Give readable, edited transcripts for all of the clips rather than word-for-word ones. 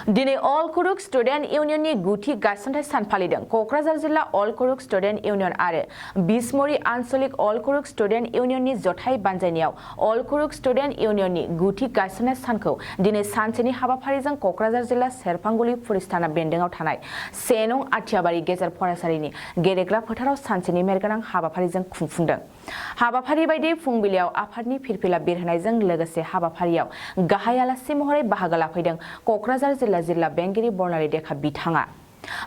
दिनै अल कुरुक स्टुडेन्ट इउनियननि गुथि गायसनथाय सान फालिदों कक्राझार जिल्ला अल कुरुक स्टुडेन्ट इउनियन आरो बिस्मुरि आन्चलिक अल कुरुक स्टुडेन्ट इउनियननि जथाय बानजायनायाव अल कुरुक स्टुडेन्ट इउनियननि गुथि गायसननाय सानखौ दिनै सानसेनि हाबाफारिजों कक्राझार जिल्ला सेरफांगुरि पुलिस थाना बेन्दोंआव थानाय 1 नं आथियाबारि गेजेर फरायसालिनि गेलेग्रा फोथाराव सानसेनि मेरगोनां हाबाफारिजों खुंफुंदों। हाबाफारि बायदि फुंबिलियाव आफादनि फिरफिला बिरहोनायजों लोगोसे हाबाफारियाव गाहाय आलासि महरै बाहागो लाफैदों कक्राझार जिल्ला बेंगिरि बर्नाली देखा बिथाङा।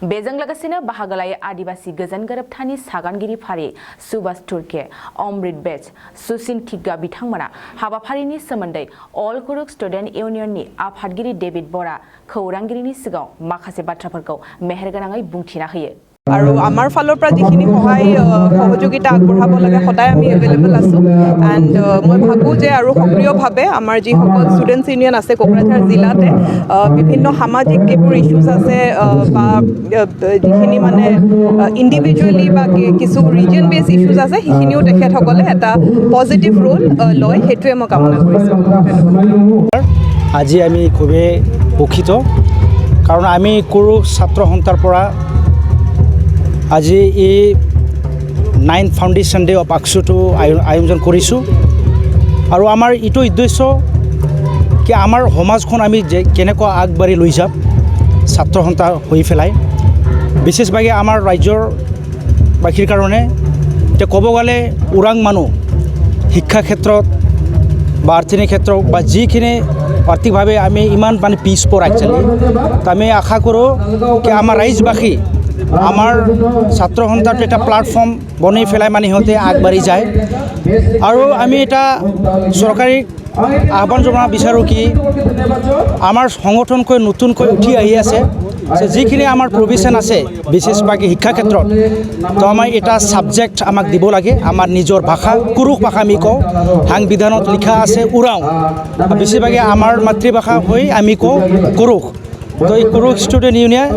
बेजों लोगोसेनो बाहागो लायै आदिबासि गोजोन गोरोबथानि सागानगिरि फारि सुभाष तुर्के, अमृत बेच, सुसिन थिग्गा बिथांमोना हाबाफारिनि सोमोन्दै अल कुरुक स्टुडेन्ट इउनियननि आफादगिरि डेभिड बरा खौरांगिरिनि सिगाङाव माखासे बाथ्राफोरखौ मेहेरगोनाङै बुंथिना होयो। আৰু আমাৰ ফালৰ পৰা যিখিনি সহযোগিতা আগবঢ়াব লাগে সদায় আমি এভেইলেবল আছোঁ এণ্ড মই ভাবোঁ যে আৰু সক্ৰিয়ভাৱে আমাৰ যিসকল ষ্টুডেণ্টছ ইউনিয়ন আছে কোকৰাঝাৰ জিলাতে বিভিন্ন সামাজিক এইবোৰ ইছ্যুজ আছে বা যিখিনি মানে ইণ্ডিভিজুৱেলি বা কিছু ৰিজন বেছ ইছ্যুজ আছে সেইখিনিও তেখেতসকলে এটা পজিটিভ ৰোল লয় সেইটোৱে মই কামনা কৰিছোঁ। আজি আমি খুবেই সুখিত কাৰণ আমি কুৰুখ ছাত্ৰ সন্থাৰ পৰা আজি এই 9th ফাউণ্ডেশ্যন ডে অফ আকছুটো আয়োজন কৰিছোঁ আৰু আমাৰ এইটো উদ্দেশ্য কি আমাৰ সমাজখন আমি কেনেকুৱা আগবাঢ়ি লৈ যাম ছাত্ৰ সন্থা হৈ পেলাই বিশেষভাৱে আমাৰ ৰাজ্যৰ বাসীৰ কাৰণে এতিয়া ক'ব গ'লে ওৰাং মানুহ শিক্ষা ক্ষেত্ৰত বা অৰ্থনীতিৰ ক্ষেত্ৰত বা যিখিনি আৰ্থিকভাৱে আমি ইমান মানে পিছপৰা একচুৱেলি আমি আশা কৰোঁ কি আমাৰ ৰাইজবাসী আমাৰ ছাত্ৰ সন্থাটো এটা প্লাটফৰ্ম বনাই পেলাই মানে সিহঁতে আগবাঢ়ি যায় আৰু আমি এটা চৰকাৰী আহ্বান জনাব বিচাৰোঁ কি আমাৰ সংগঠনকৈ নতুনকৈ উঠি আহি আছে যিখিনি আমাৰ প্ৰভিশ্যন আছে বিশেষভাৱে শিক্ষা ক্ষেত্ৰত তো আমাৰ এটা ছাবজেক্ট আমাক দিব লাগে আমাৰ নিজৰ ভাষা কুৰুখ ভাষা আমি কওঁ সংবিধানত লিখা আছে উৰাং বেছিভাগে আমাৰ মাতৃভাষা হৈ আমি কওঁ কুৰুখ। তো এই কুৰুখ ষ্টুডেণ্ট ইউনিয়ন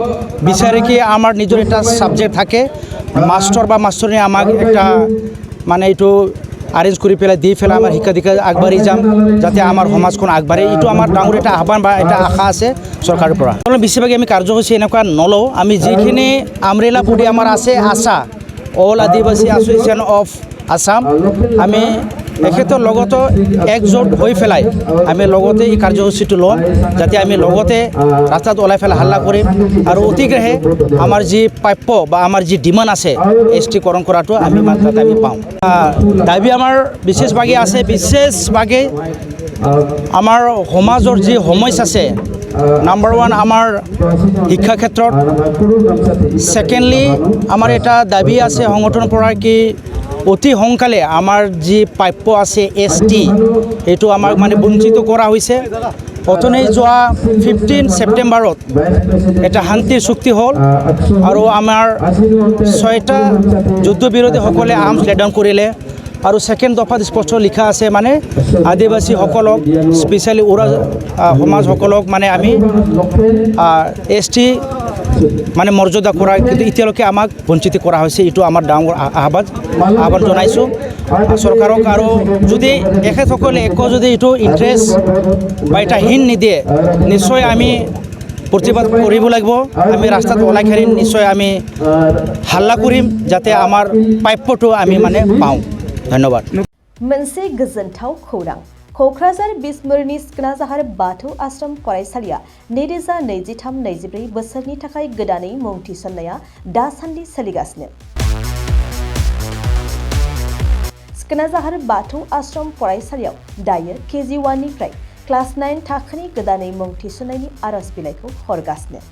বিচাৰে কি আমাৰ নিজৰ এটা ছাবজেক্ট থাকে মাষ্টৰ বা মাষ্টৰণী আমাক একটা মানে এইটো আৰেঞ্জ কৰি পেলাই দি পেলাই আমাৰ শিক্ষা দীক্ষা আগবাঢ়ি যাম যাতে আমাৰ সমাজখন আগবাঢ়ে এইটো আমাৰ ডাঙৰ এটা আহ্বান বা এটা আশা আছে চৰকাৰৰ পৰা। বেছিভাগে আমি কাৰ্যসূচী এনেকুৱা নলওঁ আমি যিখিনি আমৰেলা বডি আমাৰ আছে আশা অল আদিবাসী এছ'চিয়েশ্যন অফ আছাম আমি এখেতৰ লগতো একজোট হৈ পেলাই আমি লগতে এই কাৰ্যসূচীটো ল'ম যাতে আমি লগতে ৰাস্তাত ওলাই পেলাই হাল্লা কৰিম আৰু অতিগ্ৰহে আমাৰ যি প্ৰাপ্য বা আমাৰ যি ডিমাণ্ড আছে এছটিকৰণ কৰাটো আমি মাত্ৰাত আমি পাওঁ। দাবী আমাৰ বিশেষভাৱে আছে বিশেষভাৱে আমাৰ সমাজৰ যি সমস্যা আছে নাম্বাৰ 1 আমাৰ শিক্ষা ক্ষেত্ৰত ছেকেণ্ডলি আমাৰ এটা দাবী আছে সংগঠনৰ পৰা কি অতি সোনকালে আমাৰ যি প্ৰাপ্য আছে ST এইটো আমাক মানে বঞ্চিত কৰা হৈছে। অথনি যোৱা 15 ছেপ্টেম্বৰত এটা শান্তিৰ চুক্তি হ'ল আৰু আমাৰ 6টা যুদ্ধ বিৰোধীসকলে আৰ্মছ লে ডাউন কৰিলে আৰু ছেকেণ্ড দফাত স্পষ্ট লিখা আছে মানে আদিবাসীসকলক স্পেচিয়েলি ওৰা সমাজসকলক মানে আমি ST মানে মৰ্যাদা কৰা কিন্তু এতিয়ালৈকে আমাক বঞ্চিত কৰা হৈছে এইটো আমাৰ ডাঙৰ আহ্বান জনাইছোঁ চৰকাৰক আৰু যদি এখেতসকলে একো যদি এইটো ইণ্টাৰেষ্ট বা এটা হীন নিদিয়ে নিশ্চয় আমি প্ৰতিবাদ কৰিব লাগিব আমি ৰাস্তাত ওলাই খেলি নিশ্চয় আমি হাল্লা কৰিম যাতে আমাৰ প্ৰাপ্যটো আমি মানে পাওঁ। ধন্যবাদ। मोनसे गोजोनथाव खौरां कक्राझार बिस्मुरिनि सिखोनाजाहार बाथौ आश्रम फरायसालिया 2023-24 बोसोरनि थाखाय गोदानै मुं थिसननाया दासान्दि सोलिगासिनो। सिखोनाजाहार बाथौ आश्रम फरायसालियाव दायो KG1 निफ्राय क्लास 9 थाखोनि गोदानै मुं थिसननायनि आरज बिलाइखौ हरगासिनो।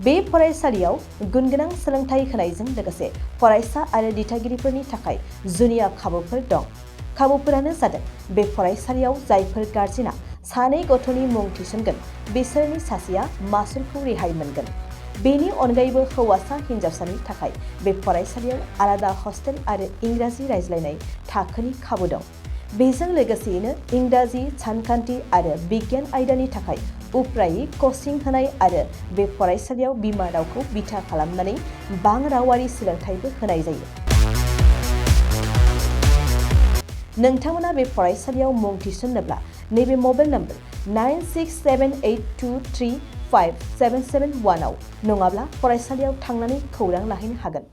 बे फरायसालियाव गुनगोनां सोलोंथाइ होनायजों लोगोसे फरायसा आरो दिथागिरिफोरनि थाखाय जुनिया खाबुफोर दं। खाबुफोरानो जादों बे फरायसालियाव जायफोर गार्जेना सानै गथ'नि मुं थिसनगोन बिसोरनि सासेया मासुलखौ रेहाय मोनगोन। बेनि अनगायैबो हौवासा हिन्जावसानि थाखाय बे फरायसालियाव आलादा हस्टेल आरो इंराजि रायज्लायनाय थाखोनि खाबु दं। बेजों लोगोसेयैनो इंराजि सानखान्थि आरो बिगियान आयदानि थाखाय उफ्रायै कचिं होनाय आरो बे फरायसालियाव बिमा रावखौ बिथा खालामनानै बां रावारि सोलोंथाइबो होनाय जायो। नोंथांमोना बे फरायसालियाव मुं थिसन्नोब्ला नैबे मबाइल नम्बर 9678235771 आव नङाब्ला फरायसालियाव थांनानै खौरां लाहैनो हागोन।